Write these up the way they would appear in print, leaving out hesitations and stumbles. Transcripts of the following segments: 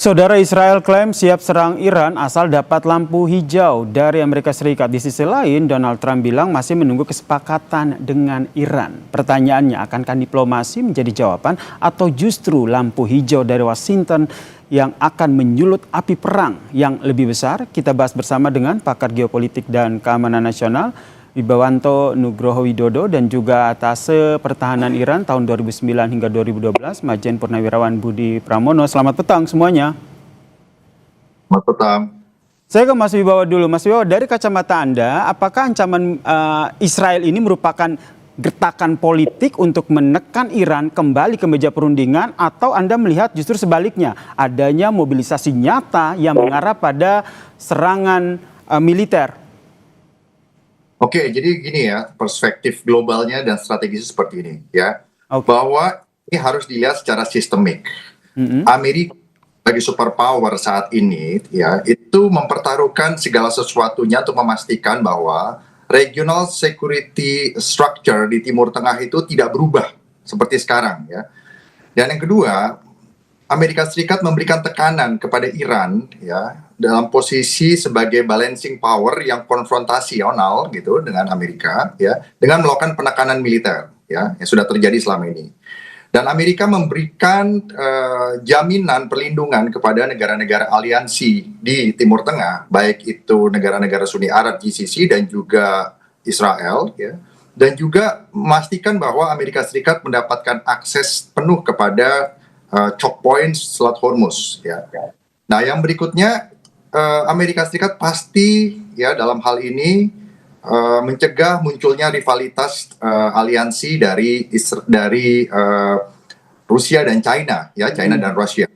Saudara, Israel klaim siap serang Iran asal dapat lampu hijau dari Amerika Serikat. Di sisi lain, Donald Trump bilang masih menunggu kesepakatan dengan Iran. Pertanyaannya, akankah diplomasi menjadi jawaban atau justru lampu hijau dari Washington yang akan menyulut api perang yang lebih besar? Kita bahas bersama dengan pakar geopolitik dan keamanan nasional, Wibawanto Nugroho Widodo, dan juga Atase Pertahanan Iran tahun 2009 hingga 2012, Majen Purnawirawan Budi Pramono. Selamat petang semuanya. Selamat petang. Saya ke Mas Wibawa dulu. Mas Wibawa, dari kacamata Anda, apakah ancaman Israel ini merupakan gertakan politik untuk menekan Iran kembali ke meja perundingan, atau Anda melihat justru sebaliknya, adanya mobilisasi nyata yang mengarah pada serangan militer? Oke, jadi gini ya, perspektif globalnya dan strategisnya seperti ini ya. Bahwa ini harus dilihat secara sistemik. Amerika sebagai superpower saat ini ya, itu mempertaruhkan segala sesuatunya untuk memastikan bahwa regional security structure di Timur Tengah itu tidak berubah seperti sekarang ya. Dan yang kedua, Amerika Serikat memberikan tekanan kepada Iran ya dalam posisi sebagai balancing power yang konfrontasional gitu dengan Amerika ya, dengan melakukan penekanan militer ya yang sudah terjadi selama ini. Dan Amerika memberikan jaminan perlindungan kepada negara-negara aliansi di Timur Tengah, baik itu negara-negara Sunni Arab GCC dan juga Israel ya. Dan juga memastikan bahwa Amerika Serikat mendapatkan akses penuh kepada choke points Selat Hormuz ya. Nah, yang berikutnya Amerika Serikat pasti ya dalam hal ini mencegah munculnya rivalitas aliansi dari Rusia dan China ya, China dan Rusia.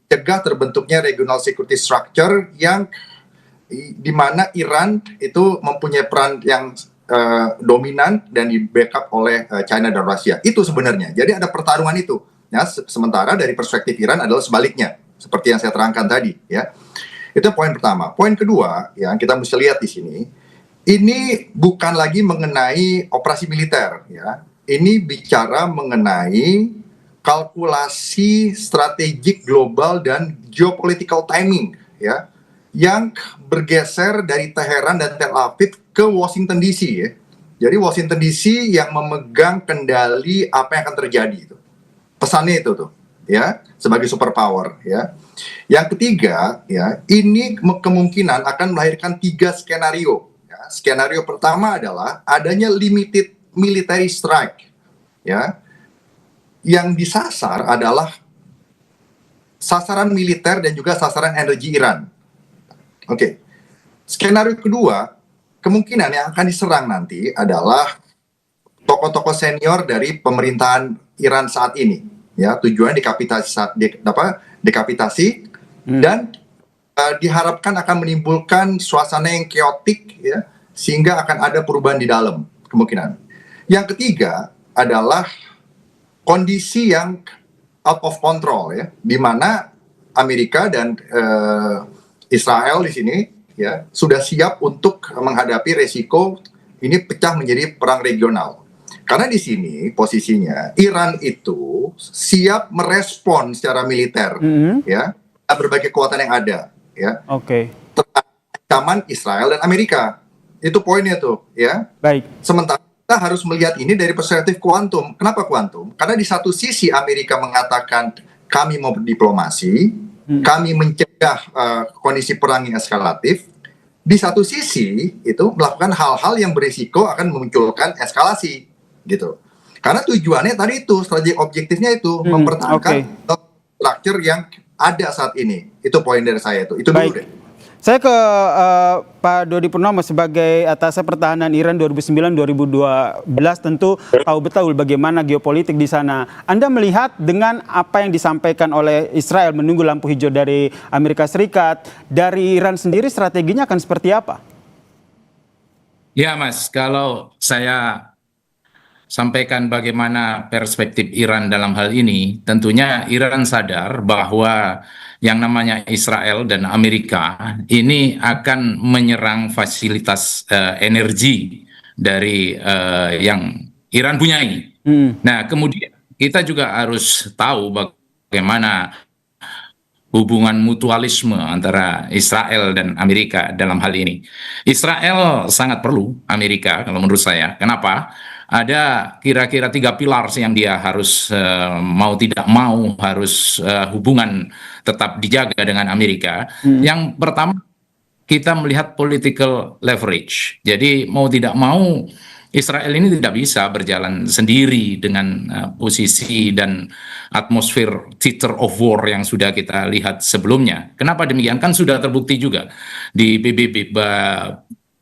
Cegah terbentuknya regional security structure yang di mana Iran itu mempunyai peran yang dominan dan di backup oleh China dan Rusia. Itu sebenarnya. Jadi ada pertarungan itu. Ya, sementara dari perspektif Iran adalah sebaliknya, seperti yang saya terangkan tadi ya. Itu poin pertama. Poin kedua yang kita mesti lihat di sini, ini bukan lagi mengenai operasi militer ya. Ini bicara mengenai kalkulasi strategik global dan geopolitical timing ya, yang bergeser dari Teheran dan Tel Aviv ke Washington DC ya. Jadi Washington DC yang memegang kendali apa yang akan terjadi itu. Pesannya itu tuh ya, sebagai superpower ya. Yang ketiga ya, ini kemungkinan akan melahirkan 3 skenario ya. Skenario pertama adalah adanya limited military strike ya, yang disasar adalah sasaran militer dan juga sasaran energi Iran. Oke. Skenario kedua, kemungkinan yang akan diserang nanti adalah tokoh-tokoh senior dari pemerintahan Iran saat ini ya, tujuannya dekapitasi dan diharapkan akan menimbulkan suasana yang keotik ya, sehingga akan ada perubahan di dalam kemungkinan. Yang ketiga adalah kondisi yang out of control ya, di mana Amerika dan Israel di sini ya sudah siap untuk menghadapi resiko ini pecah menjadi perang regional. Karena di sini posisinya Iran itu siap merespon secara militer ya, berbagai kekuatan yang ada ya. Ancaman Israel dan Amerika. Itu poinnya tuh ya. Baik. Sementara kita harus melihat ini dari perspektif kuantum. Kenapa kuantum? Karena di satu sisi Amerika mengatakan kami mau berdiplomasi, kami mencegah kondisi perang yang eskalatif. Di satu sisi itu melakukan hal-hal yang berisiko akan memunculkan eskalasi gitu. Karena tujuannya tadi itu, strategi objektifnya itu mempertahankan structure yang ada saat ini. Itu poin dari saya itu. Itu dulu deh. Saya ke Pak Dodi Purnomo sebagai Atase Pertahanan Iran 2009-2012, tentu tahu betul bagaimana geopolitik di sana. Anda melihat dengan apa yang disampaikan oleh Israel menunggu lampu hijau dari Amerika Serikat, dari Iran sendiri strateginya akan seperti apa? Ya Mas, kalau saya sampaikan bagaimana perspektif Iran dalam hal ini, tentunya Iran sadar bahwa yang namanya Israel dan Amerika ini akan menyerang fasilitas energi dari yang Iran punyai. Nah, kemudian kita juga harus tahu bagaimana hubungan mutualisme antara Israel dan Amerika dalam hal ini. Israel sangat perlu Amerika kalau menurut saya. Kenapa? Ada kira-kira 3 pilar yang dia harus mau tidak mau harus hubungan tetap dijaga dengan Amerika. Yang pertama, kita melihat political leverage. Jadi mau tidak mau Israel ini tidak bisa berjalan sendiri dengan posisi dan atmosfer theater of war yang sudah kita lihat sebelumnya. Kenapa demikian? Kan sudah terbukti juga di PBB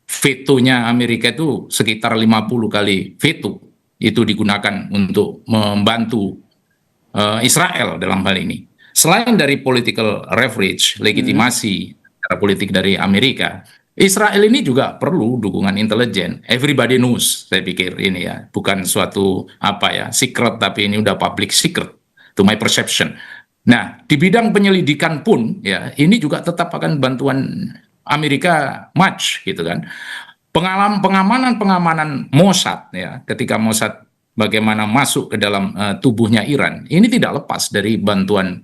vetonya Amerika itu sekitar 50 kali veto itu digunakan untuk membantu Israel dalam hal ini. Selain dari political leverage, legitimasi politik dari Amerika, Israel ini juga perlu dukungan intelijen. Everybody knows, saya pikir ini ya, bukan suatu secret, tapi ini udah public secret, to my perception. Nah, di bidang penyelidikan pun ya, ini juga tetap akan bantuan Amerika much gitu kan. Pengamanan Mossad ya, ketika Mossad bagaimana masuk ke dalam tubuhnya Iran, ini tidak lepas dari bantuan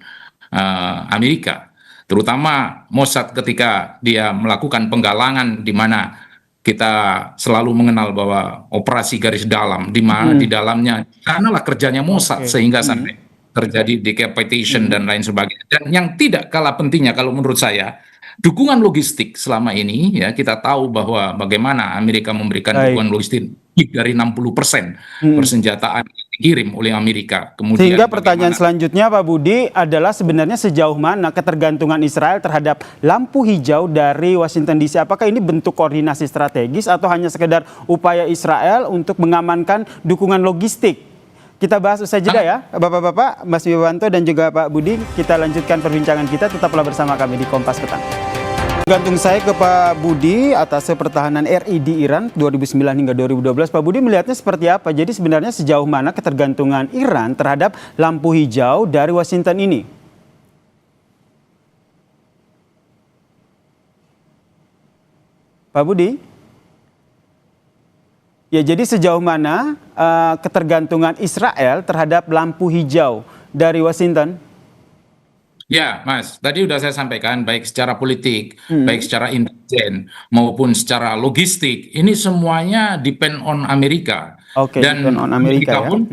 Amerika. Terutama Mossad ketika dia melakukan penggalangan, di mana kita selalu mengenal bahwa operasi garis dalam, di mana di dalamnya sanalah kerjanya Mossad sehingga sampai terjadi decapitation dan lain sebagainya. Dan yang tidak kalah pentingnya kalau menurut saya, dukungan logistik selama ini ya, kita tahu bahwa bagaimana Amerika memberikan dukungan logistik dari 60% persenjataan dikirim oleh Amerika. Kemudian sehingga pertanyaan selanjutnya Pak Budi adalah sebenarnya sejauh mana ketergantungan Israel terhadap lampu hijau dari Washington DC? Apakah ini bentuk koordinasi strategis atau hanya sekedar upaya Israel untuk mengamankan dukungan logistik? Kita bahas usai jeda ya, Bapak-bapak, Mas Wiwanto dan juga Pak Budi. Kita lanjutkan perbincangan kita, tetaplah bersama kami di Kompas Petang. Gantung saya ke Pak Budi atas pertahanan RI di Iran 2009 hingga 2012. Pak Budi melihatnya seperti apa? Jadi sebenarnya sejauh mana ketergantungan Iran terhadap lampu hijau dari Washington ini? Pak Budi? Ya, jadi sejauh mana ketergantungan Israel terhadap lampu hijau dari Washington? Ya, Mas, tadi sudah saya sampaikan, baik secara politik, baik secara intelijen, maupun secara logistik, ini semuanya depend on Amerika. Dan depend on Amerika ya. pun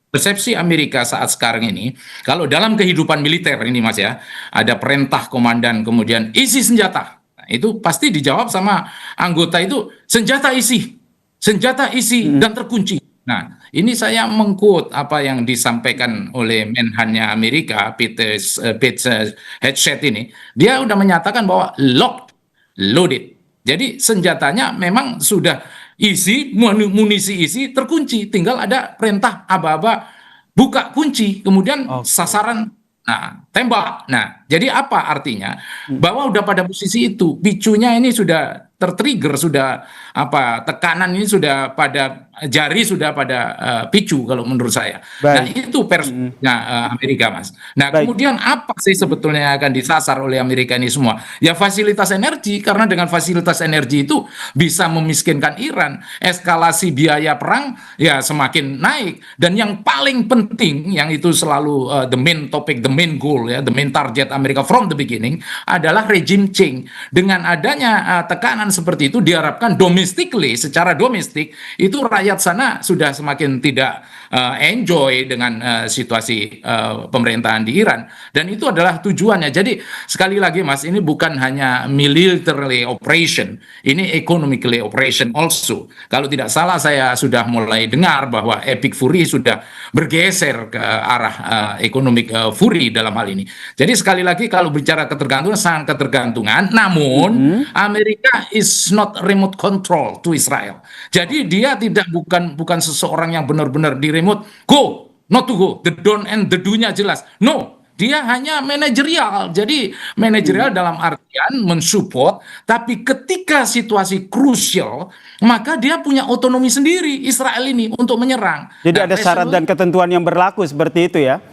persepsi Amerika saat sekarang ini, kalau dalam kehidupan militer ini Mas ya, ada perintah komandan, kemudian isi senjata. Nah, itu pasti dijawab sama anggota itu, senjata isi dan terkunci. Nah, ini saya mengquote apa yang disampaikan oleh Menhannya Amerika, Pete Hegseth ini. Dia udah menyatakan bahwa locked, loaded. Jadi senjatanya memang sudah isi, munisi isi, terkunci. Tinggal ada perintah aba-aba buka kunci, kemudian sasaran, nah tembak. Nah, jadi apa artinya? Bahwa udah pada posisi itu, picunya ini sudah tertrigger, sudah tekanan ini sudah pada jari, sudah pada picu kalau menurut saya. Nah, itu persnya Amerika, Mas. Nah, kemudian apa sih sebetulnya yang akan disasar oleh Amerika ini semua? Ya fasilitas energi, karena dengan fasilitas energi itu bisa memiskinkan Iran. Eskalasi biaya perang ya semakin naik. Dan yang paling penting, yang itu selalu the main topic, the main goal ya, the main target Amerika from the beginning adalah regime change. Dengan adanya tekanan seperti itu, diharapkan domestically, secara domestik itu rakyat sana sudah semakin tidak enjoy dengan situasi pemerintahan di Iran, dan itu adalah tujuannya. Jadi sekali lagi Mas, ini bukan hanya military operation, ini economically operation also. Kalau tidak salah saya sudah mulai dengar bahwa Epic Fury sudah bergeser ke arah economic fury dalam hal ini. Jadi sekali lagi kalau bicara ketergantungan, sangat ketergantungan, namun Amerika is not remote control to Israel. Jadi dia tidak bukan seseorang yang benar-benar di remote, go, not to go, the don't and the do-nya jelas. No, dia hanya manajerial. Jadi manajerial dalam artian mensupport, tapi ketika situasi krusial, maka dia punya otonomi sendiri Israel ini untuk menyerang. Jadi ada syarat dan ketentuan yang berlaku seperti itu ya?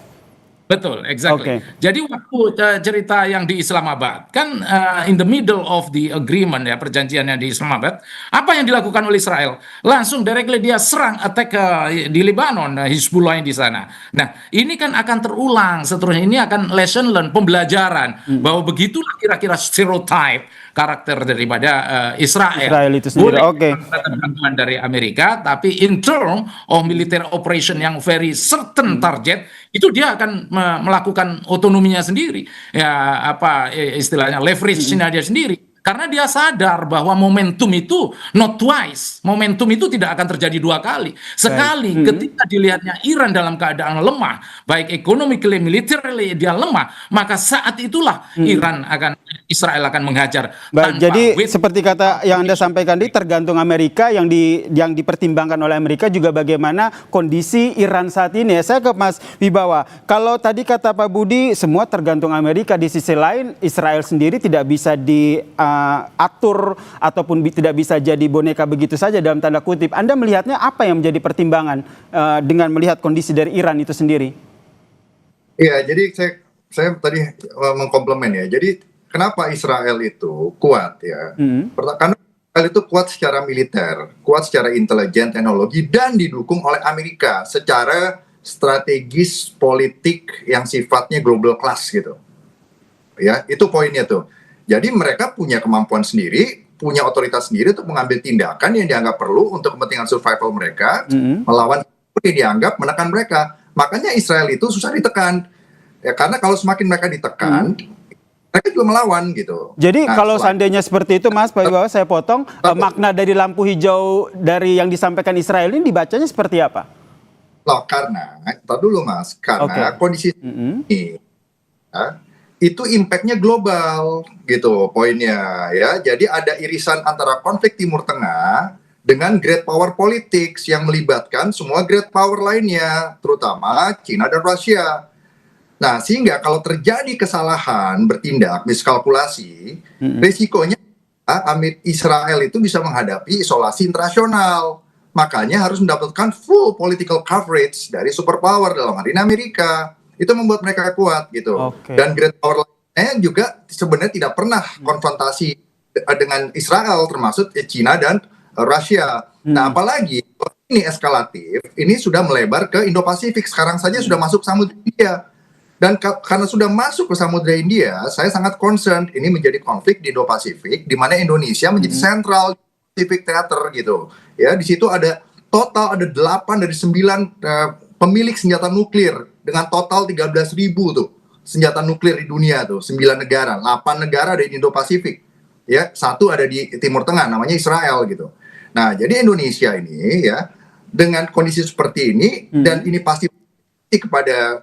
Betul, exactly. Oke. Jadi waktu cerita yang di Islamabad kan in the middle of the agreement ya perjanjiannya di Islamabad, apa yang dilakukan oleh Israel? Langsung directly dia serang attack di Lebanon, Hizbullah yang di sana. Nah, ini kan akan terulang seterusnya. Ini akan lesson learn, pembelajaran bahwa begitulah kira-kira stereotype karakter daripada Israel. Israel itu sendiri. Boleh Oke. mendapat bantuan dari Amerika, tapi in term of military operation yang very certain target, itu dia akan melakukan otonominya sendiri. Ya apa istilahnya leverage-nya dia sendiri. Karena dia sadar bahwa momentum itu not twice. Momentum itu tidak akan terjadi dua kali. Sekali ketika dilihatnya Iran dalam keadaan lemah, baik economically, militarily dia lemah, maka saat itulah Israel akan menghajar. Baik, jadi seperti kata yang Anda sampaikan tadi, tergantung Amerika, yang dipertimbangkan oleh Amerika juga bagaimana kondisi Iran saat ini. Saya ke Mas Wibawa, kalau tadi kata Pak Budi semua tergantung Amerika, di sisi lain Israel sendiri tidak bisa diatur ataupun tidak bisa jadi boneka begitu saja dalam tanda kutip. Anda melihatnya apa yang menjadi pertimbangan dengan melihat kondisi dari Iran itu sendiri? Iya, jadi saya tadi mengkomplement ya. Jadi kenapa Israel itu kuat ya? Karena Israel itu kuat secara militer, kuat secara intelijen, teknologi, dan didukung oleh Amerika secara strategis politik yang sifatnya global class gitu. Ya, itu poinnya tuh. Jadi mereka punya kemampuan sendiri, punya otoritas sendiri untuk mengambil tindakan yang dianggap perlu untuk kepentingan survival mereka, melawan yang dianggap menekan mereka. Makanya Israel itu susah ditekan. Ya, karena kalau semakin mereka ditekan, mereka juga melawan gitu. Jadi kalau seandainya seperti itu, Mas, Pak Wibawa, saya potong, makna dari lampu hijau dari yang disampaikan Israel ini dibacanya seperti apa? Loh, karena, tar dulu Mas, karena kondisi ini ya, itu impact-nya global gitu poinnya ya. Jadi ada irisan antara konflik Timur Tengah dengan great power politics yang melibatkan semua great power lainnya, terutama China dan Rusia. Nah, sehingga kalau terjadi kesalahan bertindak, miskalkulasi, risikonya Israel itu bisa menghadapi isolasi internasional. Makanya harus mendapatkan full political coverage dari superpower dalam hal ini Amerika. Itu membuat mereka kuat gitu. Dan great power lainnya juga sebenarnya tidak pernah konfrontasi dengan Israel, termasuk China dan Rusia. Nah, apalagi ini eskalatif, ini sudah melebar ke Indo-Pasifik. Sekarang saja sudah masuk Samudra India. Dan karena sudah masuk ke Samudra India, saya sangat concerned ini menjadi konflik di Indo-Pasifik, di mana Indonesia menjadi sentral Pacific Theater gitu. Ya, di situ ada 8 dari 9 pemilik senjata nuklir dengan total 13.000 tuh senjata nuklir di dunia tuh, 9 negara, 8 negara ada di Indo-Pasifik. Ya, 1 ada di Timur Tengah namanya Israel gitu. Nah, jadi Indonesia ini ya dengan kondisi seperti ini dan ini pasti kepada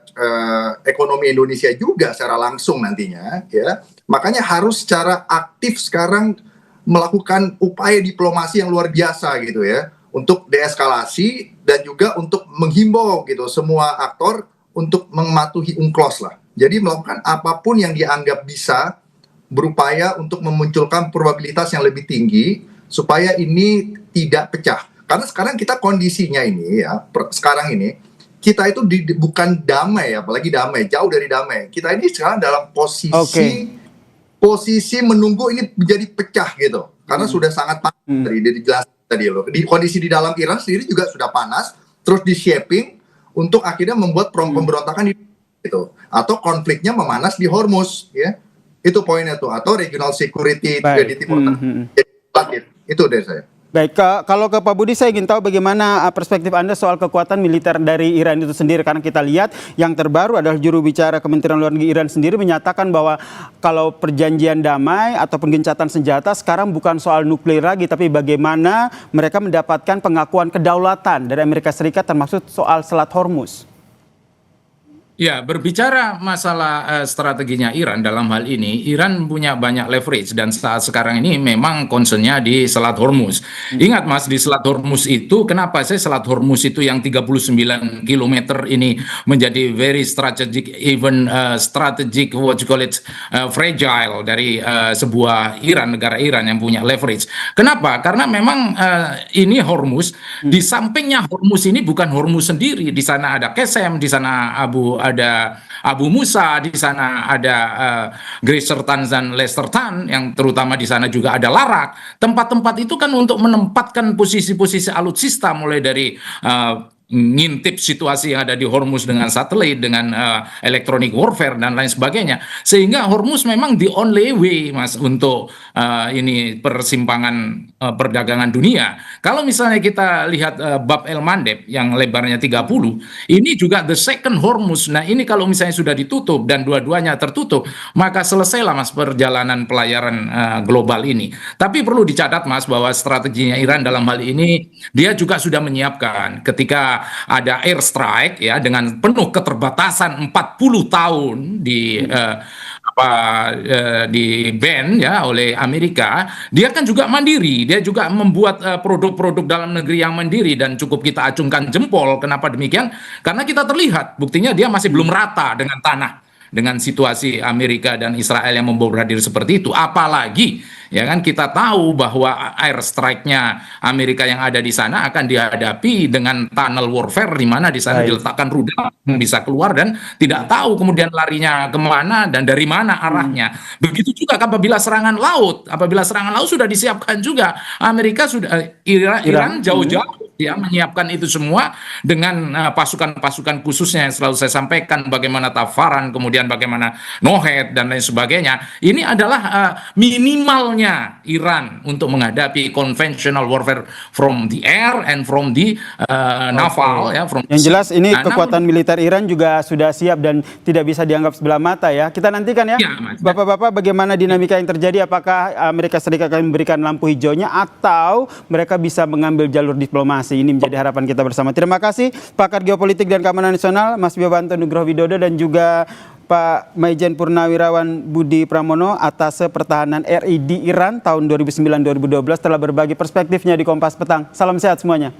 ekonomi Indonesia juga secara langsung nantinya ya. Makanya harus secara aktif sekarang melakukan upaya diplomasi yang luar biasa gitu ya untuk deeskalasi dan juga untuk menghimbau gitu semua aktor untuk mematuhi UNCLOS lah. Jadi melakukan apapun yang dianggap bisa berupaya untuk memunculkan probabilitas yang lebih tinggi supaya ini tidak pecah. Karena sekarang kita kondisinya ini ya, sekarang ini kita itu bukan damai, apalagi damai, jauh dari damai. Kita ini sekarang dalam posisi menunggu ini menjadi pecah gitu. Karena sudah sangat panas dari dijelaskan tadi loh. Di kondisi di dalam Iran sendiri juga sudah panas, terus di shaping untuk akhirnya membuat pemberontakan gitu. Atau konfliknya memanas di Hormuz ya. Itu poinnya tuh, atau regional security di Timur Tengah. Itu dari saya. Baik, kalau ke Pak Budi saya ingin tahu bagaimana perspektif Anda soal kekuatan militer dari Iran itu sendiri. Karena kita lihat yang terbaru adalah juru bicara Kementerian Luar Negeri Iran sendiri menyatakan bahwa kalau perjanjian damai ataupun gencatan senjata sekarang bukan soal nuklir lagi, tapi bagaimana mereka mendapatkan pengakuan kedaulatan dari Amerika Serikat termasuk soal Selat Hormuz. Ya, berbicara masalah strateginya Iran dalam hal ini, Iran punya banyak leverage dan saat sekarang ini memang concernnya di Selat Hormuz. Ingat Mas, di Selat Hormuz itu, kenapa saya Selat Hormuz itu yang 39 km ini menjadi very strategic, even strategic, what you call it, fragile dari sebuah Iran, negara Iran yang punya leverage. Kenapa? Karena memang ini Hormuz, di sampingnya Hormuz ini bukan Hormuz sendiri, di sana ada Qesem, di sana ada Abu Musa, di sana ada Gracer Tan dan Lester Tan, yang terutama di sana juga ada Larak. Tempat-tempat itu kan untuk menempatkan posisi-posisi alutsista, mulai dari ngintip situasi yang ada di Hormuz dengan satelit, dengan electronic warfare dan lain sebagainya, sehingga Hormuz memang the only way, Mas, untuk ini persimpangan perdagangan dunia. Kalau misalnya kita lihat Bab el Mandeb yang lebarnya 30, ini juga the second Hormuz. Nah, ini kalau misalnya sudah ditutup dan dua-duanya tertutup, maka selesailah, Mas, perjalanan pelayaran global ini. Tapi perlu dicatat, Mas, bahwa strateginya Iran dalam hal ini, dia juga sudah menyiapkan ketika ada airstrike ya dengan penuh keterbatasan 40 tahun di ban ya oleh Amerika. Dia kan juga mandiri, dia juga membuat produk-produk dalam negeri yang mandiri, dan cukup kita acungkan jempol. Kenapa demikian? Karena kita terlihat buktinya dia masih belum rata dengan tanah, dengan situasi Amerika dan Israel yang membordir seperti itu. Apalagi ya kan kita tahu bahwa air strike-nya Amerika yang ada di sana akan dihadapi dengan tunnel warfare, di mana di sana diletakkan rudal yang bisa keluar dan tidak tahu kemudian larinya kemana dan dari mana arahnya. Begitu juga apabila serangan laut sudah disiapkan juga. Amerika sudah, Iran jauh-jauh ya menyiapkan itu semua dengan pasukan-pasukan khususnya yang selalu saya sampaikan, bagaimana Tafaran, kemudian bagaimana Nohed dan lain sebagainya. Ini adalah minimalnya Iran untuk menghadapi conventional warfare from the air and from the naval ya. Yang jelas ini kekuatan militer Iran juga sudah siap dan tidak bisa dianggap sebelah mata ya. Kita nantikan ya, Bapak-bapak, bagaimana dinamika yang terjadi. Apakah Amerika Serikat akan memberikan lampu hijaunya atau mereka bisa mengambil jalur diplomasi. Ini menjadi harapan kita bersama. Terima kasih pakar geopolitik dan keamanan nasional Mas Biobanto Nugroho Widodo dan juga Pak Maijen Purnawirawan Budi Pramono, Atase Pertahanan RI di Iran tahun 2009-2012, telah berbagi perspektifnya di Kompas Petang. Salam sehat semuanya.